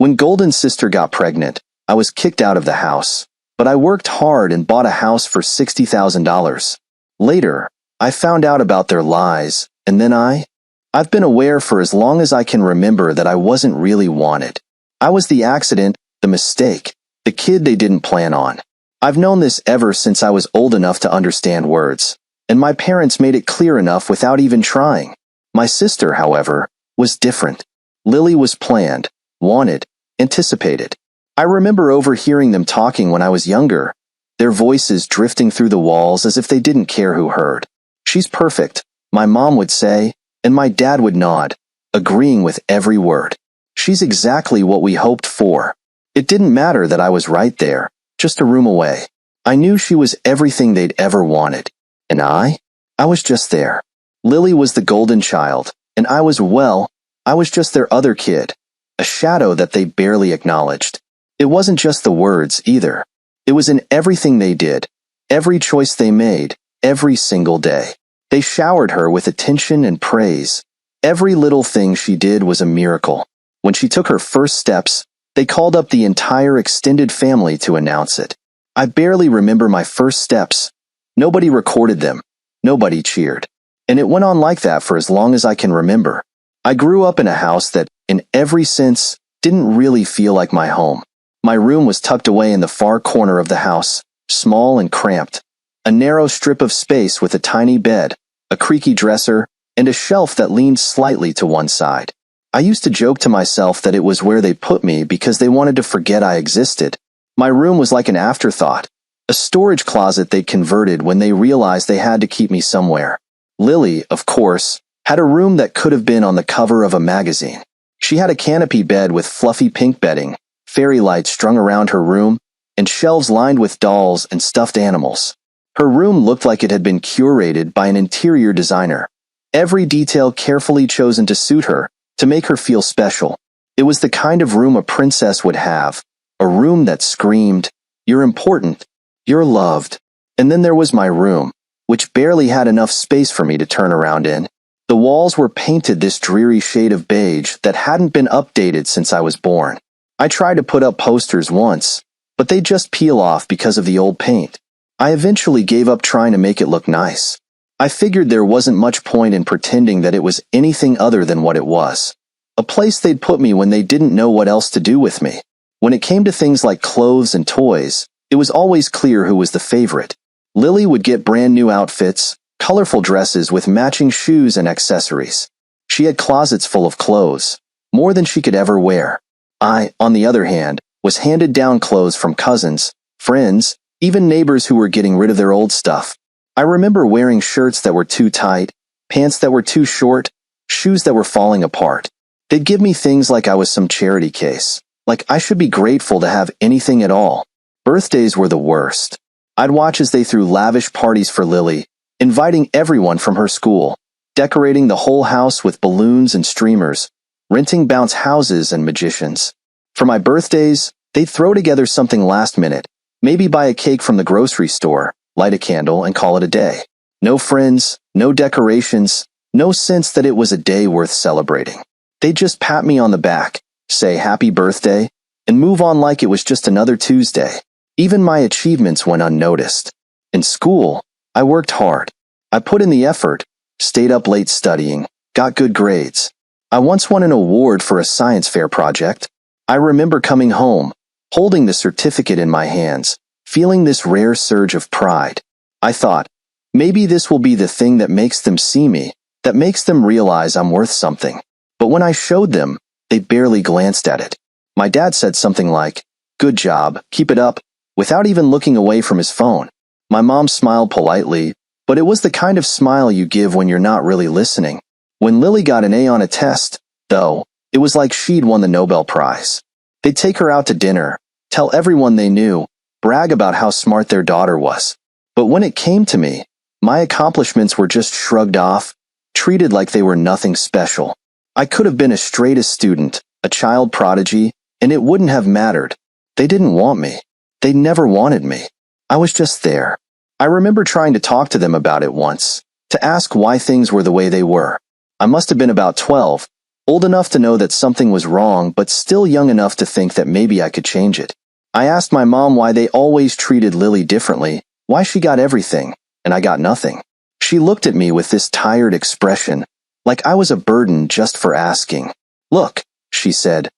When Golden's sister got pregnant, I was kicked out of the house, but I worked hard and bought a house for $60,000. Later, I found out about their lies, and then I've been aware for as long as I can remember that I wasn't really wanted. I was the accident, the mistake, the kid they didn't plan on. I've known this ever since I was old enough to understand words, and my parents made it clear enough without even trying. My sister, however, was different. Lily was planned, wanted, anticipated. I remember overhearing them talking when I was younger, their voices drifting through the walls as if they didn't care who heard. "She's perfect," my mom would say, and my dad would nod, agreeing with every word. "She's exactly what we hoped for." It didn't matter that I was right there, just a room away. I knew she was everything they'd ever wanted. And I was just there. Lily was the golden child, and I was just their other kid, a shadow that they barely acknowledged. It wasn't just the words, either. It was in everything they did, every choice they made, every single day. They showered her with attention and praise. Every little thing she did was a miracle. When she took her first steps, they called up the entire extended family to announce it. I barely remember my first steps. Nobody recorded them. Nobody cheered. And it went on like that for as long as I can remember. I grew up in a house that, in every sense, didn't really feel like my home. My room was tucked away in the far corner of the house, small and cramped. A narrow strip of space with a tiny bed, a creaky dresser, and a shelf that leaned slightly to one side. I used to joke to myself that it was where they put me because they wanted to forget I existed. My room was like an afterthought, a storage closet they'd converted when they realized they had to keep me somewhere. Lily, of course, had a room that could have been on the cover of a magazine. She had a canopy bed with fluffy pink bedding, fairy lights strung around her room, and shelves lined with dolls and stuffed animals. Her room looked like it had been curated by an interior designer. Every detail carefully chosen to suit her, to make her feel special. It was the kind of room a princess would have, a room that screamed, "You're important, you're loved." And then there was my room, which barely had enough space for me to turn around in. The walls were painted this dreary shade of beige that hadn't been updated since I was born. I tried to put up posters once, but they just peel off because of the old paint. I eventually gave up trying to make it look nice. I figured there wasn't much point in pretending that it was anything other than what it was. A place they'd put me when they didn't know what else to do with me. When it came to things like clothes and toys, it was always clear who was the favorite. Lily would get brand new outfits, colorful dresses with matching shoes and accessories. She had closets full of clothes, more than she could ever wear. I, on the other hand, was handed down clothes from cousins, friends, even neighbors who were getting rid of their old stuff. I remember wearing shirts that were too tight, pants that were too short, shoes that were falling apart. They'd give me things like I was some charity case, like I should be grateful to have anything at all. Birthdays were the worst. I'd watch as they threw lavish parties for Lily, inviting everyone from her school, decorating the whole house with balloons and streamers, renting bounce houses and magicians. For my birthdays, they'd throw together something last minute, maybe buy a cake from the grocery store, light a candle, and call it a day. No friends, no decorations, no sense that it was a day worth celebrating. They'd just pat me on the back, say happy birthday, and move on like it was just another Tuesday. Even my achievements went unnoticed. In school, I worked hard. I put in the effort, stayed up late studying, got good grades. I once won an award for a science fair project. I remember coming home, holding the certificate in my hands, feeling this rare surge of pride. I thought, maybe this will be the thing that makes them see me, that makes them realize I'm worth something. But when I showed them, they barely glanced at it. My dad said something like, "Good job, keep it up," without even looking away from his phone. My mom smiled politely, but it was the kind of smile you give when you're not really listening. When Lily got an A on a test, though, it was like she'd won the Nobel Prize. They'd take her out to dinner, tell everyone they knew, brag about how smart their daughter was. But when it came to me, my accomplishments were just shrugged off, treated like they were nothing special. I could have been a straight A student, a child prodigy, and it wouldn't have mattered. They didn't want me. They never wanted me. I was just there. I remember trying to talk to them about it once, to ask why things were the way they were. I must have been about 12, Old enough to know that something was wrong, but still young enough to think that maybe I could change it. I asked my mom why they always treated Lily differently, why she got everything, and I got nothing. She looked at me with this tired expression, like I was a burden just for asking. Look, she said,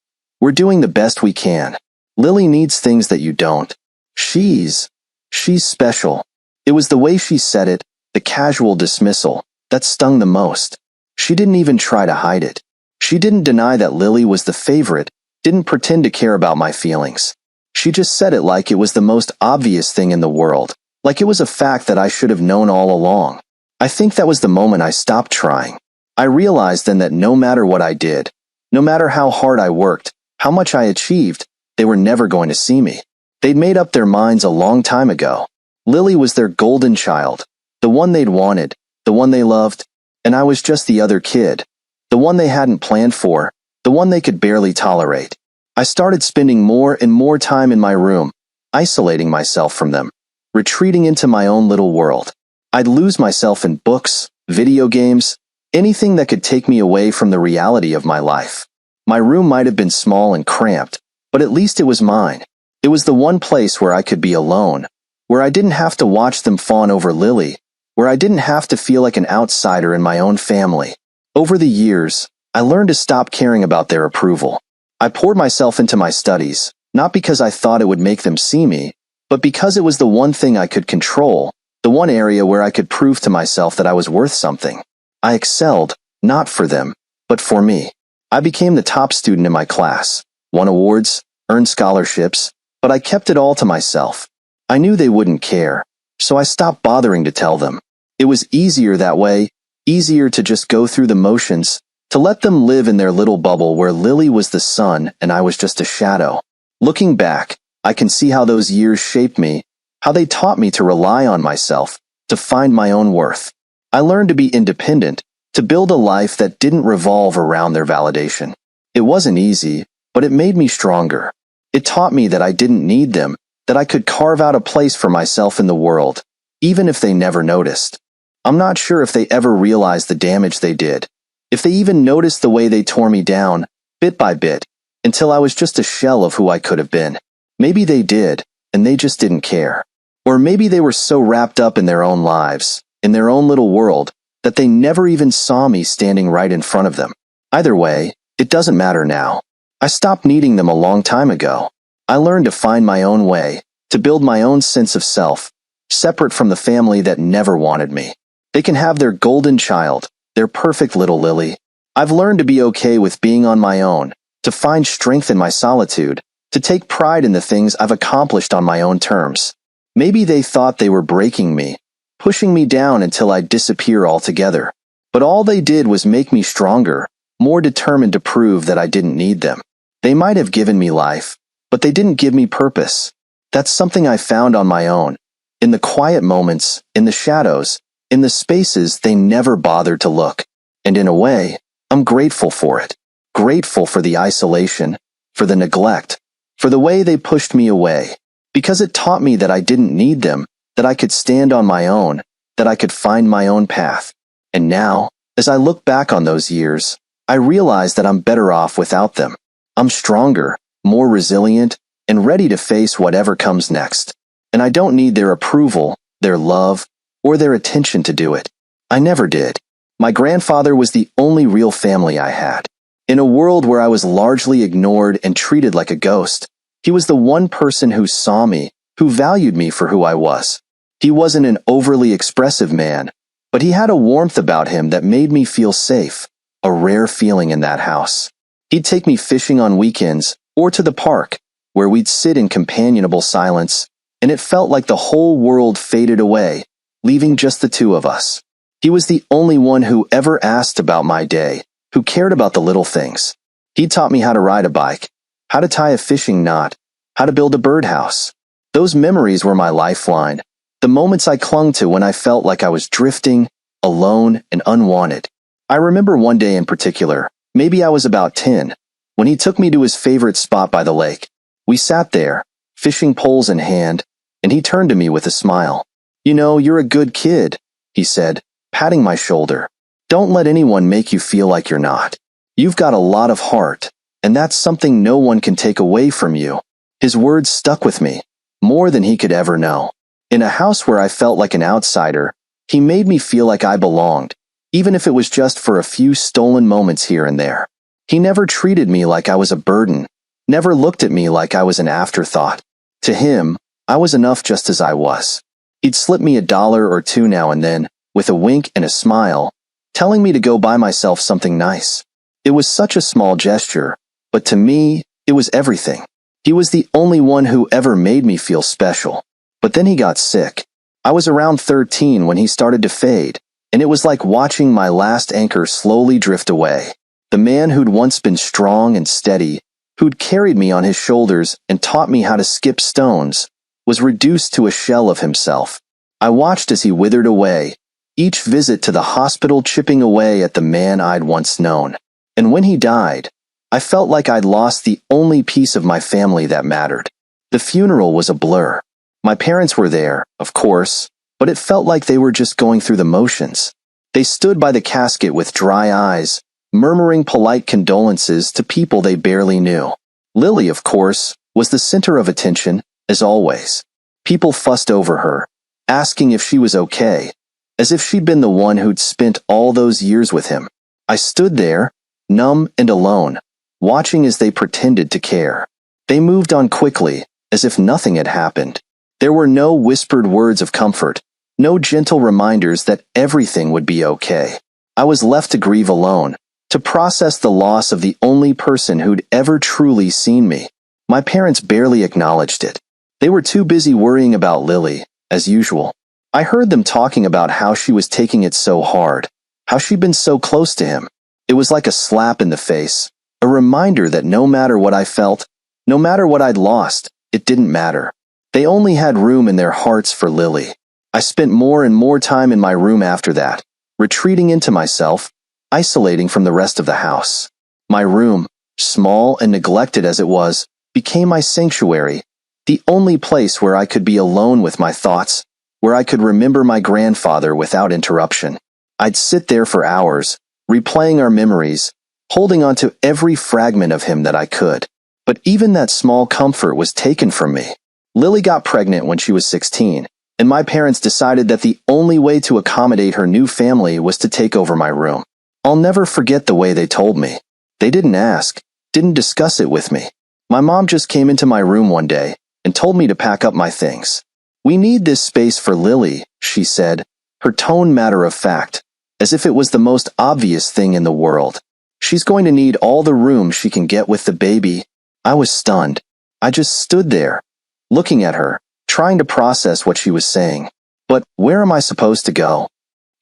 we're doing the best we can. Lily needs things that you don't. She's special. It was the way she said it, the casual dismissal, that stung the most. She didn't even try to hide it. She didn't deny that Lily was the favorite, didn't pretend to care about my feelings. She just said it like it was the most obvious thing in the world, like it was a fact that I should have known all along. I think that was the moment I stopped trying. I realized then that no matter what I did, no matter how hard I worked, how much I achieved, they were never going to see me. They'd made up their minds a long time ago. Lily was their golden child, the one they'd wanted, the one they loved, and I was just the other kid, the one they hadn't planned for, the one they could barely tolerate. I started spending more and more time in my room, isolating myself from them, retreating into my own little world. I'd lose myself in books, video games, anything that could take me away from the reality of my life. My room might have been small and cramped, but at least it was mine. It was the one place where I could be alone, where I didn't have to watch them fawn over Lily, where I didn't have to feel like an outsider in my own family. Over the years, I learned to stop caring about their approval. I poured myself into my studies, not because I thought it would make them see me, but because it was the one thing I could control, the one area where I could prove to myself that I was worth something. I excelled, not for them, but for me. I became the top student in my class, won awards, earned scholarships, but I kept it all to myself. I knew they wouldn't care, so I stopped bothering to tell them. It was easier that way, easier to just go through the motions, to let them live in their little bubble where Lily was the sun and I was just a shadow. Looking back, I can see how those years shaped me, how they taught me to rely on myself, to find my own worth. I learned to be independent, to build a life that didn't revolve around their validation. It wasn't easy, but it made me stronger. It taught me that I didn't need them, that I could carve out a place for myself in the world, even if they never noticed. I'm not sure if they ever realized the damage they did, if they even noticed the way they tore me down, bit by bit, until I was just a shell of who I could have been. Maybe they did, and they just didn't care. Or maybe they were so wrapped up in their own lives, in their own little world, that they never even saw me standing right in front of them. Either way, it doesn't matter now. I stopped needing them a long time ago. I learned to find my own way, to build my own sense of self, separate from the family that never wanted me. They can have their golden child, their perfect little Lily. I've learned to be okay with being on my own, to find strength in my solitude, to take pride in the things I've accomplished on my own terms. Maybe they thought they were breaking me, pushing me down until I'd disappear altogether. But all they did was make me stronger, more determined to prove that I didn't need them. They might have given me life, but they didn't give me purpose. That's something I found on my own. In the quiet moments, in the shadows, in the spaces they never bothered to look. And in a way, I'm grateful for it. Grateful for the isolation, for the neglect, for the way they pushed me away. Because it taught me that I didn't need them, that I could stand on my own, that I could find my own path. And now, as I look back on those years, I realize that I'm better off without them. I'm stronger, more resilient, and ready to face whatever comes next. And I don't need their approval, their love, or their attention to do it. I never did. My grandfather was the only real family I had. In a world where I was largely ignored and treated like a ghost, he was the one person who saw me, who valued me for who I was. He wasn't an overly expressive man, but he had a warmth about him that made me feel safe, a rare feeling in that house. He'd take me fishing on weekends, or to the park, where we'd sit in companionable silence, and it felt like the whole world faded away, leaving just the two of us. He was the only one who ever asked about my day, who cared about the little things. He taught me how to ride a bike, how to tie a fishing knot, how to build a birdhouse. Those memories were my lifeline, the moments I clung to when I felt like I was drifting, alone, and unwanted. I remember one day in particular, maybe I was about 10, when he took me to his favorite spot by the lake. We sat there, fishing poles in hand, and he turned to me with a smile. "You know, you're a good kid," he said, patting my shoulder. "Don't let anyone make you feel like you're not." You've got a lot of heart, and that's something no one can take away from you." His words stuck with me, more than he could ever know. In a house where I felt like an outsider, he made me feel like I belonged, even if it was just for a few stolen moments here and there. He never treated me like I was a burden, never looked at me like I was an afterthought. To him, I was enough just as I was. He'd slip me $1 or $2 now and then, with a wink and a smile, telling me to go buy myself something nice. It was such a small gesture, but to me, it was everything. He was the only one who ever made me feel special. But then he got sick. I was around 13 when he started to fade, and it was like watching my last anchor slowly drift away. The man who'd once been strong and steady, who'd carried me on his shoulders and taught me how to skip stones, was reduced to a shell of himself. I watched as he withered away, each visit to the hospital chipping away at the man I'd once known. And when he died, I felt like I'd lost the only piece of my family that mattered. The funeral was a blur. My parents were there, of course, but it felt like they were just going through the motions. They stood by the casket with dry eyes, murmuring polite condolences to people they barely knew. Lily, of course, was the center of attention, as always. People fussed over her, asking if she was okay, as if she'd been the one who'd spent all those years with him. I stood there, numb and alone, watching as they pretended to care. They moved on quickly, as if nothing had happened. There were no whispered words of comfort, no gentle reminders that everything would be okay. I was left to grieve alone, to process the loss of the only person who'd ever truly seen me. My parents barely acknowledged it. They were too busy worrying about Lily, as usual. I heard them talking about how she was taking it so hard, how she'd been so close to him. It was like a slap in the face, a reminder that no matter what I felt, no matter what I'd lost, it didn't matter. They only had room in their hearts for Lily. I spent more and more time in my room after that, retreating into myself, isolating from the rest of the house. My room, small and neglected as it was, became my sanctuary, the only place where I could be alone with my thoughts, where I could remember my grandfather without interruption. I'd sit there for hours, replaying our memories, holding on to every fragment of him that I could. But even that small comfort was taken from me. Lily got pregnant when she was 16, and my parents decided that the only way to accommodate her new family was to take over my room. I'll never forget the way they told me. They didn't ask, didn't discuss it with me. My mom just came into my room one day and told me to pack up my things. "We need this space for Lily," she said, her tone matter of fact, as if it was the most obvious thing in the world. "She's going to need all the room she can get with the baby." I was stunned. I just stood there, looking at her, trying to process what she was saying. "But where am I supposed to go?"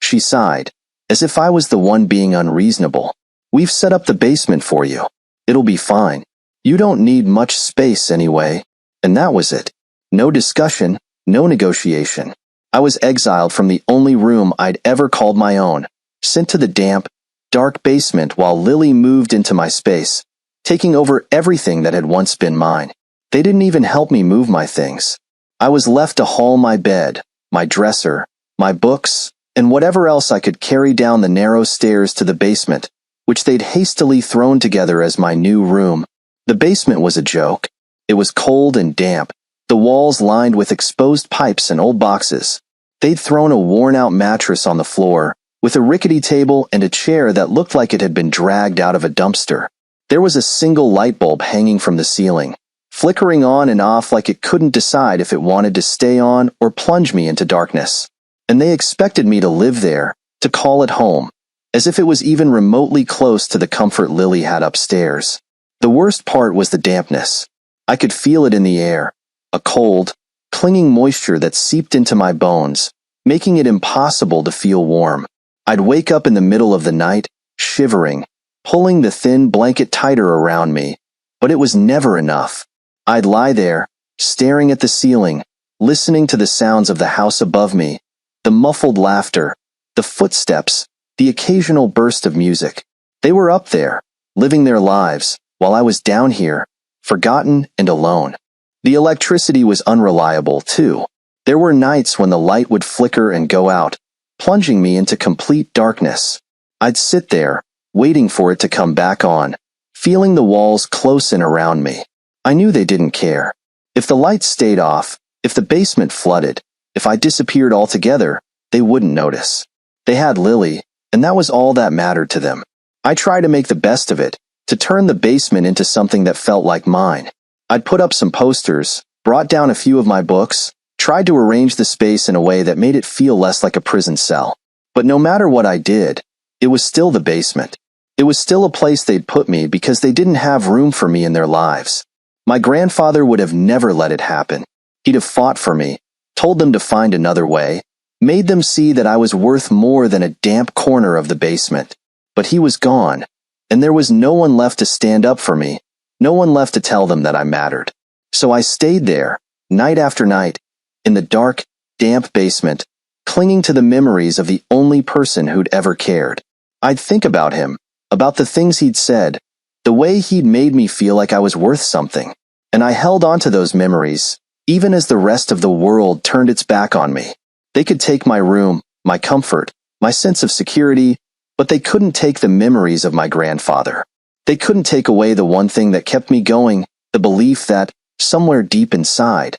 She sighed, as if I was the one being unreasonable. "We've set up the basement for you. It'll be fine. You don't need much space anyway." And that was it. No discussion, no negotiation. I was exiled from the only room I'd ever called my own, sent to the damp, dark basement while Lily moved into my space, taking over everything that had once been mine. They didn't even help me move my things. I was left to haul my bed, my dresser, my books, and whatever else I could carry down the narrow stairs to the basement, which they'd hastily thrown together as my new room. The basement was a joke. It was cold and damp, the walls lined with exposed pipes and old boxes. They'd thrown a worn-out mattress on the floor, with a rickety table and a chair that looked like it had been dragged out of a dumpster. There was a single light bulb hanging from the ceiling, flickering on and off like it couldn't decide if it wanted to stay on or plunge me into darkness. And they expected me to live there, to call it home, as if it was even remotely close to the comfort Lily had upstairs. The worst part was the dampness. I could feel it in the air, a cold, clinging moisture that seeped into my bones, making it impossible to feel warm. I'd wake up in the middle of the night, shivering, pulling the thin blanket tighter around me, but it was never enough. I'd lie there, staring at the ceiling, listening to the sounds of the house above me, the muffled laughter, the footsteps, the occasional burst of music. They were up there, living their lives, while I was down here, forgotten and alone. The electricity was unreliable, too. There were nights when the light would flicker and go out, plunging me into complete darkness. I'd sit there, waiting for it to come back on, feeling the walls close in around me. I knew they didn't care. If the lights stayed off, if the basement flooded, if I disappeared altogether, they wouldn't notice. They had Lily, and that was all that mattered to them. I tried to make the best of it, to turn the basement into something that felt like mine. I'd put up some posters, brought down a few of my books, tried to arrange the space in a way that made it feel less like a prison cell. But no matter what I did, it was still the basement. It was still a place they'd put me because they didn't have room for me in their lives. My grandfather would have never let it happen. He'd have fought for me, told them to find another way, made them see that I was worth more than a damp corner of the basement. But he was gone, and there was no one left to stand up for me, no one left to tell them that I mattered. So I stayed there, night after night, in the dark, damp basement, clinging to the memories of the only person who'd ever cared. I'd think about him, about the things he'd said, the way he'd made me feel like I was worth something. And I held on to those memories, even as the rest of the world turned its back on me. They could take my room, my comfort, my sense of security, but they couldn't take the memories of my grandfather. They couldn't take away the one thing that kept me going, the belief that, somewhere deep inside,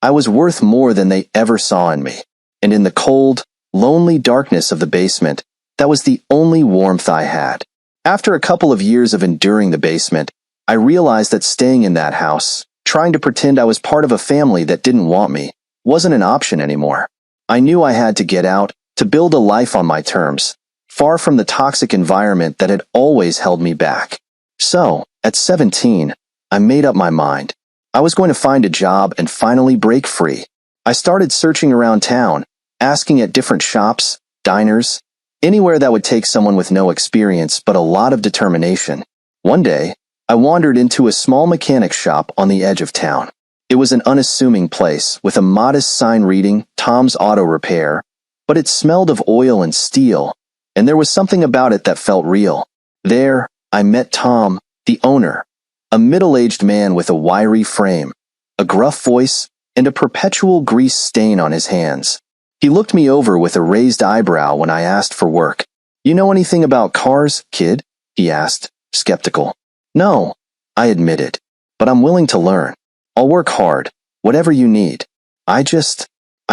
I was worth more than they ever saw in me. And in the cold, lonely darkness of the basement, that was the only warmth I had. After a couple of years of enduring the basement, I realized that staying in that house, trying to pretend I was part of a family that didn't want me, wasn't an option anymore. I knew I had to get out, to build a life on my terms, far from the toxic environment that had always held me back. So, at 17, I made up my mind. I was going to find a job and finally break free. I started searching around town, asking at different shops, diners, anywhere that would take someone with no experience but a lot of determination. One day, I wandered into a small mechanic shop on the edge of town. It was an unassuming place with a modest sign reading Tom's Auto Repair, but it smelled of oil and steel, and there was something about it that felt real. There, I met Tom, the owner, a middle-aged man with a wiry frame, a gruff voice, and a perpetual grease stain on his hands. He looked me over with a raised eyebrow when I asked for work. "You know anything about cars, kid?" he asked, skeptical. "No," I admitted, "but I'm willing to learn. I'll work hard, whatever you need. I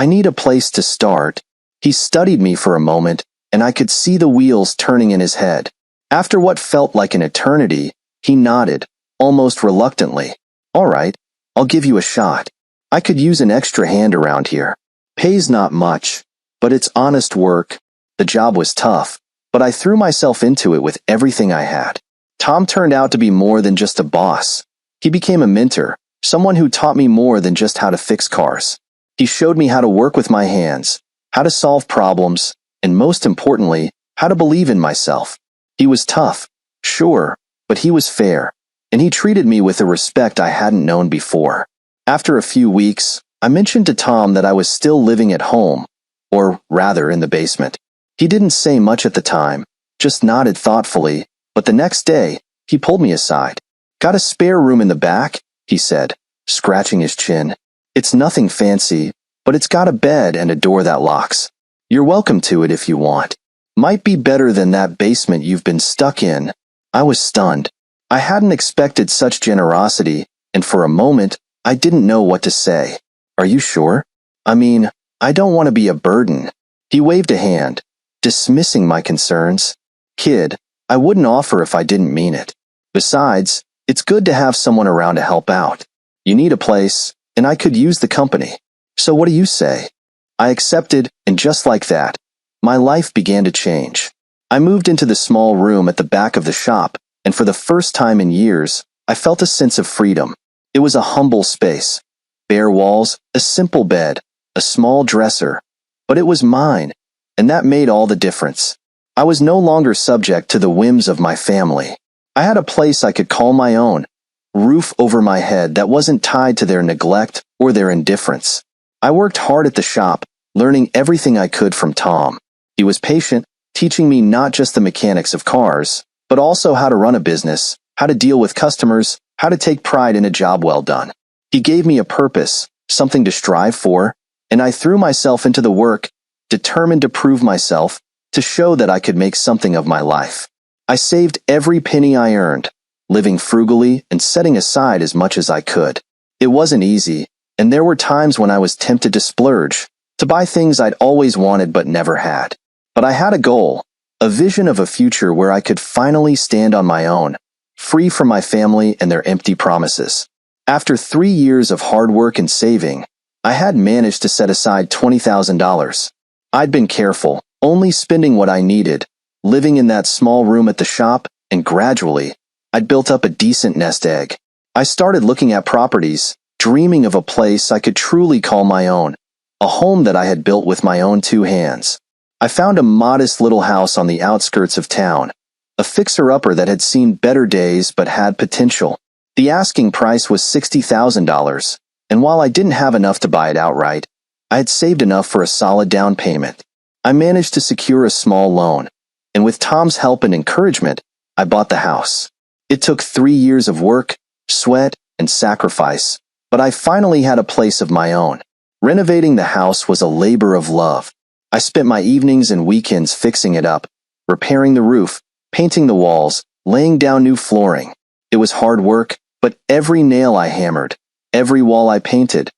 need a place to start." He studied me for a moment, and I could see the wheels turning in his head. After what felt like an eternity, he nodded, almost reluctantly. "All right, I'll give you a shot. I could use an extra hand around here. Pays not much, but it's honest work." The job was tough, but I threw myself into it with everything I had. Tom turned out to be more than just a boss. He became a mentor, someone who taught me more than just how to fix cars. He showed me how to work with my hands, how to solve problems, and most importantly, how to believe in myself. He was tough, sure, but he was fair, and he treated me with a respect I hadn't known before. After a few weeks, I mentioned to Tom that I was still living at home, or rather in the basement. He didn't say much at the time, just nodded thoughtfully, but the next day, he pulled me aside. "Got a spare room in the back?" he said, scratching his chin. "It's nothing fancy, but it's got a bed and a door that locks. You're welcome to it if you want. Might be better than that basement you've been stuck in." I was stunned. I hadn't expected such generosity, and for a moment, I didn't know what to say. "Are you sure? I mean, I don't want to be a burden." He waved a hand, dismissing my concerns. "Kid, I wouldn't offer if I didn't mean it. Besides, it's good to have someone around to help out. You need a place, and I could use the company. So what do you say?" I accepted, and just like that, my life began to change. I moved into the small room at the back of the shop, and for the first time in years, I felt a sense of freedom. It was a humble space. Bare walls, a simple bed, a small dresser. But it was mine, and that made all the difference. I was no longer subject to the whims of my family. I had a place I could call my own, roof over my head that wasn't tied to their neglect or their indifference. I worked hard at the shop, learning everything I could from Tom. He was patient, teaching me not just the mechanics of cars, but also how to run a business, how to deal with customers, how to take pride in a job well done. He gave me a purpose, something to strive for, and I threw myself into the work, determined to prove myself, to show that I could make something of my life. I saved every penny I earned, living frugally and setting aside as much as I could. It wasn't easy, and there were times when I was tempted to splurge, to buy things I'd always wanted but never had. But I had a goal, a vision of a future where I could finally stand on my own, free from my family and their empty promises. After 3 years of hard work and saving, I had managed to set aside $20,000. I'd been careful, only spending what I needed, living in that small room at the shop, and gradually, I'd built up a decent nest egg. I started looking at properties, dreaming of a place I could truly call my own, a home that I had built with my own 2 hands. I found a modest little house on the outskirts of town, a fixer-upper that had seen better days but had potential. The asking price was $60,000, and while I didn't have enough to buy it outright, I had saved enough for a solid down payment. I managed to secure a small loan, and with Tom's help and encouragement, I bought the house. It took 3 years of work, sweat, and sacrifice, but I finally had a place of my own. Renovating the house was a labor of love. I spent my evenings and weekends fixing it up, repairing the roof, painting the walls, laying down new flooring. It was hard work, but every nail I hammered, every wall I painted,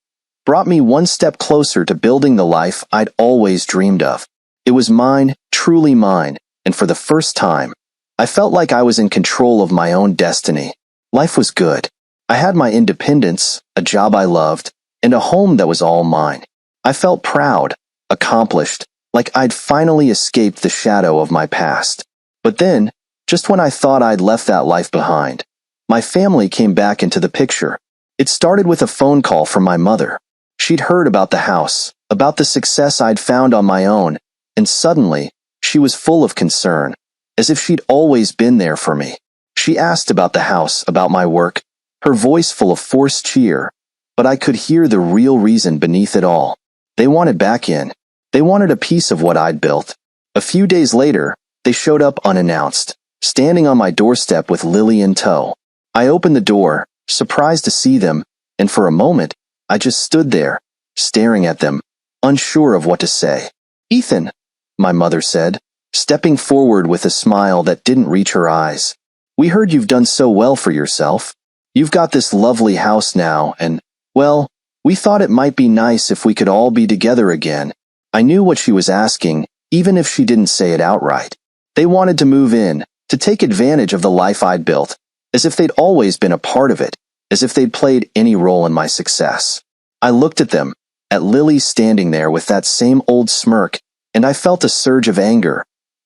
brought me one step closer to building the life I'd always dreamed of. It was mine, truly mine, and for the first time, I felt like I was in control of my own destiny. Life was good. I had my independence, a job I loved, and a home that was all mine. I felt proud, accomplished, like I'd finally escaped the shadow of my past. But then, just when I thought I'd left that life behind, my family came back into the picture. It started with a phone call from my mother. She'd heard about the house, about the success I'd found on my own, and suddenly, she was full of concern, as if she'd always been there for me. She asked about the house, about my work, her voice full of forced cheer, but I could hear the real reason beneath it all. They wanted back in. They wanted a piece of what I'd built. A few days later, they showed up unannounced, standing on my doorstep with Lily in tow. I opened the door, surprised to see them, and for a moment, I just stood there, staring at them, unsure of what to say. "Ethan," my mother said, stepping forward with a smile that didn't reach her eyes. "We heard you've done so well for yourself. You've got this lovely house now, and, well, we thought it might be nice if we could all be together again." I knew what she was asking, even if she didn't say it outright. They wanted to move in, to take advantage of the life I'd built, as if they'd always been a part of it, as if they'd played any role in my success. I looked at them, at Lily standing there with that same old smirk, and I felt a surge of anger,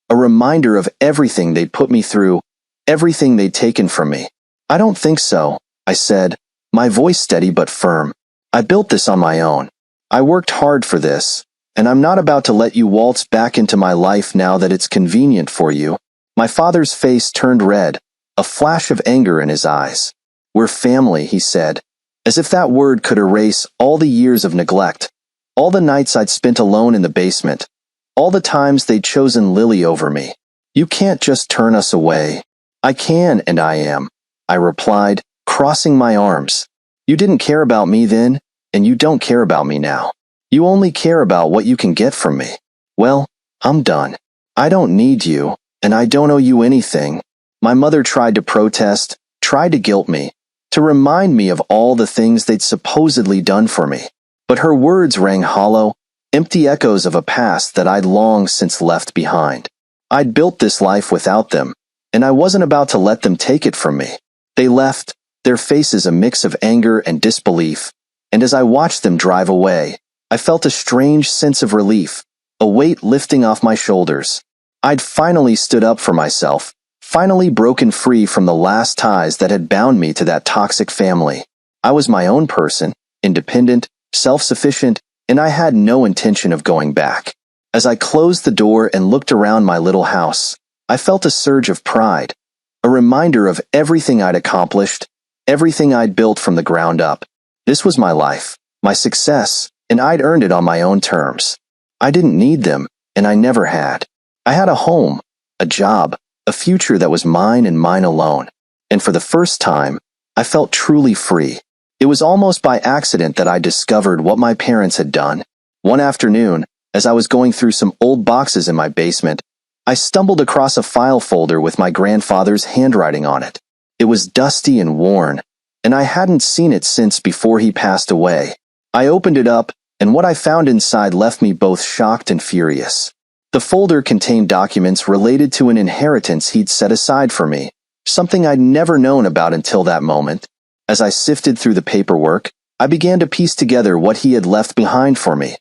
a reminder of everything they'd put me through, everything they'd taken from me. "I don't think so," I said, my voice steady but firm. "I built this on my own. I worked hard for this, and I'm not about to let you waltz back into my life now that it's convenient for you." My father's face turned red, a flash of anger in his eyes. "We're family," he said, as if that word could erase all the years of neglect, all the nights I'd spent alone in the basement, all the times they'd chosen Lily over me. "You can't just turn us away." "I can, and I am," I replied, crossing my arms. "You didn't care about me then, and you don't care about me now. You only care about what you can get from me. Well, I'm done. I don't need you, and I don't owe you anything." My mother tried to protest, tried to guilt me, to remind me of all the things they'd supposedly done for me. But her words rang hollow, empty echoes of a past that I'd long since left behind. I'd built this life without them, and I wasn't about to let them take it from me. They left, their faces a mix of anger and disbelief, and as I watched them drive away, I felt a strange sense of relief, a weight lifting off my shoulders. I'd finally stood up for myself, finally broken free from the last ties that had bound me to that toxic family. I was my own person, independent, self-sufficient, and I had no intention of going back. As I closed the door and looked around my little house, I felt a surge of pride, a reminder of everything I'd accomplished, everything I'd built from the ground up. This was my life, my success, and I'd earned it on my own terms. I didn't need them, and I never had. I had a home, a job, a future that was mine and mine alone. And for the first time, I felt truly free. It was almost by accident that I discovered what my parents had done. One afternoon, as I was going through some old boxes in my basement, I stumbled across a file folder with my grandfather's handwriting on it. It was dusty and worn, and I hadn't seen it since before he passed away. I opened it up, and what I found inside left me both shocked and furious. The folder contained documents related to an inheritance he'd set aside for me, something I'd never known about until that moment. As I sifted through the paperwork, I began to piece together what he had left behind for me.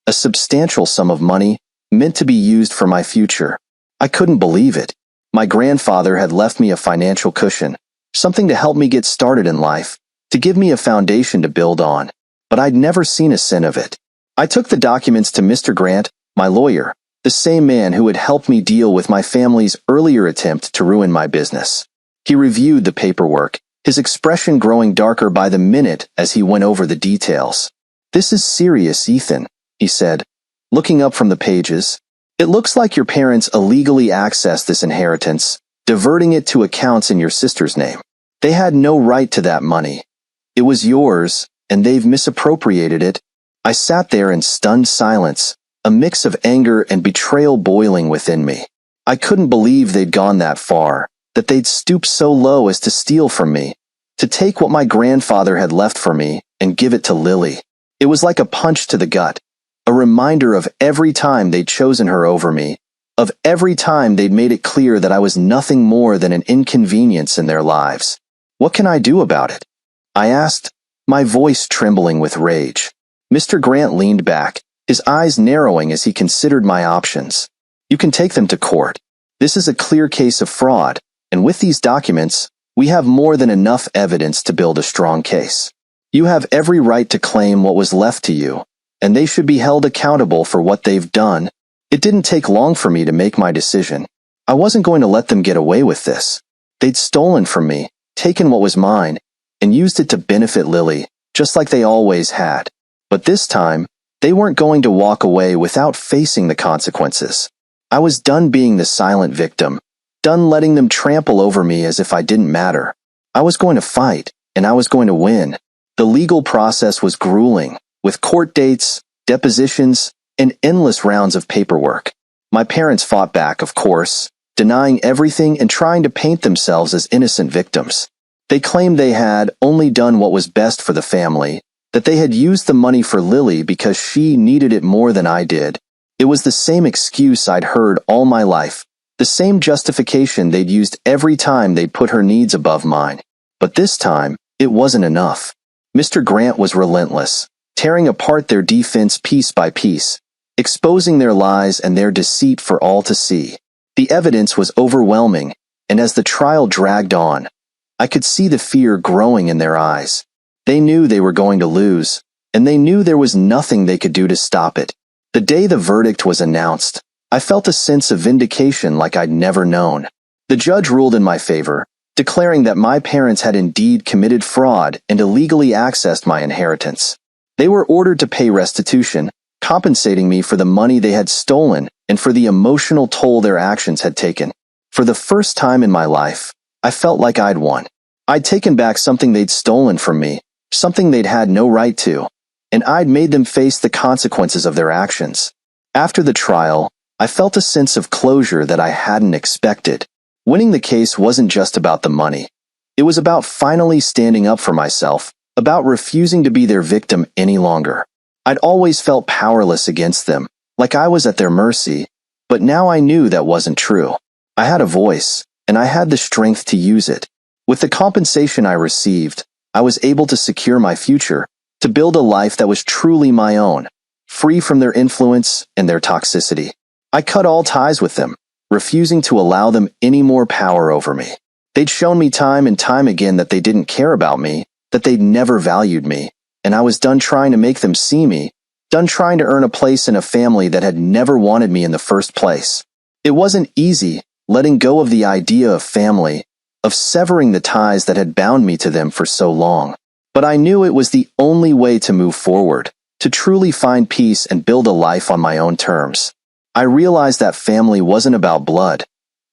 A substantial sum of money meant to be used for my future. I couldn't believe it. My grandfather had left me a financial cushion, something to help me get started in life, to give me a foundation to build on. But I'd never seen a cent of it. I took the documents to Mr. Grant, my lawyer, the same man who had helped me deal with my family's earlier attempt to ruin my business. He reviewed the paperwork, his expression growing darker by the minute as he went over the details. "This is serious, Ethan," he said, looking up from the pages. "It looks like your parents illegally accessed this inheritance, diverting it to accounts in your sister's name. They had no right to that money. It was yours, and they've misappropriated it." I sat there in stunned silence, a mix of anger and betrayal boiling within me. I couldn't believe they'd gone that far, that they'd stooped so low as to steal from me, to take what my grandfather had left for me and give it to Lily. It was like a punch to the gut, a reminder of every time they'd chosen her over me, of every time they'd made it clear that I was nothing more than an inconvenience in their lives. "What can I do about it?" I asked, my voice trembling with rage. Mr. Grant leaned back, his eyes narrowing as he considered my options. "You can take them to court. This is a clear case of fraud, and with these documents, we have more than enough evidence to build a strong case. You have every right to claim what was left to you, and they should be held accountable for what they've done." It didn't take long for me to make my decision. I wasn't going to let them get away with this. They'd stolen from me, taken what was mine, and used it to benefit Lily, just like they always had. But this time, they weren't going to walk away without facing the consequences. I was done being the silent victim, done letting them trample over me as if I didn't matter. I was going to fight, and I was going to win. The legal process was grueling, with court dates, depositions, and endless rounds of paperwork. My parents fought back, of course, denying everything and trying to paint themselves as innocent victims. They claimed they had only done what was best for the family, that they had used the money for Lily because she needed it more than I did. It was the same excuse I'd heard all my life, the same justification they'd used every time they'd put her needs above mine. But this time, it wasn't enough. Mr. Grant was relentless, tearing apart their defense piece by piece, exposing their lies and their deceit for all to see. The evidence was overwhelming, and as the trial dragged on, I could see the fear growing in their eyes. They knew they were going to lose, and they knew there was nothing they could do to stop it. The day the verdict was announced, I felt a sense of vindication like I'd never known. The judge ruled in my favor, declaring that my parents had indeed committed fraud and illegally accessed my inheritance. They were ordered to pay restitution, compensating me for the money they had stolen and for the emotional toll their actions had taken. For the first time in my life, I felt like I'd won. I'd taken back something they'd stolen from me, something they'd had no right to, and I'd made them face the consequences of their actions. After the trial, I felt a sense of closure that I hadn't expected. Winning the case wasn't just about the money. It was about finally standing up for myself, about refusing to be their victim any longer. I'd always felt powerless against them, like I was at their mercy, but now I knew that wasn't true. I had a voice, and I had the strength to use it. With the compensation I received, I was able to secure my future, to build a life that was truly my own, free from their influence and their toxicity. I cut all ties with them, refusing to allow them any more power over me. They'd shown me time and time again that they didn't care about me, that they'd never valued me, and I was done trying to make them see me, done trying to earn a place in a family that had never wanted me in the first place. It wasn't easy, letting go of the idea of family, of severing the ties that had bound me to them for so long. But I knew it was the only way to move forward, to truly find peace and build a life on my own terms. I realized that family wasn't about blood.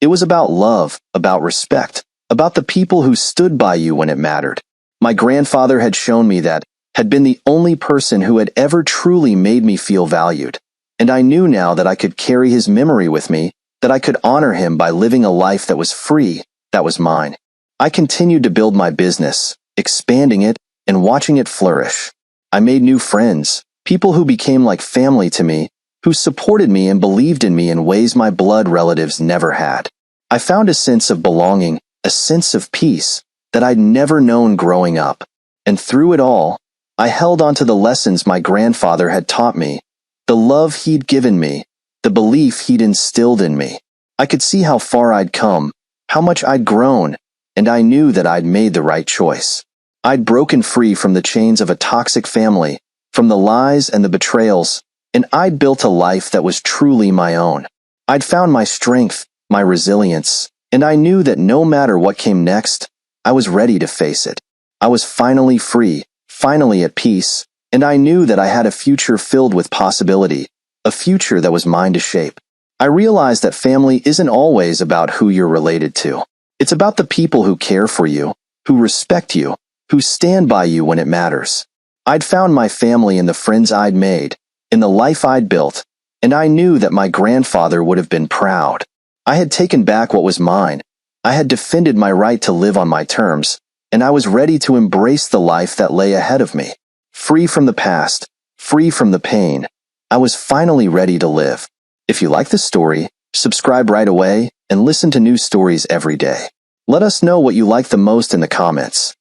It was about love, about respect, about the people who stood by you when it mattered. My grandfather had shown me that, had been the only person who had ever truly made me feel valued. And I knew now that I could carry his memory with me, that I could honor him by living a life that was free, that was mine. I continued to build my business, expanding it and watching it flourish. I made new friends, people who became like family to me, who supported me and believed in me in ways my blood relatives never had. I found a sense of belonging, a sense of peace that I'd never known growing up. And through it all, I held on to the lessons my grandfather had taught me, the love he'd given me, the belief he'd instilled in me. I could see how far I'd come, how much I'd grown, and I knew that I'd made the right choice. I'd broken free from the chains of a toxic family, from the lies and the betrayals, and I'd built a life that was truly my own. I'd found my strength, my resilience, and I knew that no matter what came next, I was ready to face it. I was finally free, finally at peace, and I knew that I had a future filled with possibility, a future that was mine to shape. I realized that family isn't always about who you're related to. It's about the people who care for you, who respect you, who stand by you when it matters. I'd found my family in the friends I'd made, in the life I'd built, and I knew that my grandfather would have been proud. I had taken back what was mine. I had defended my right to live on my terms, and I was ready to embrace the life that lay ahead of me. Free from the past, free from the pain, I was finally ready to live. If you like this story, subscribe right away and listen to new stories every day. Let us know what you like the most in the comments.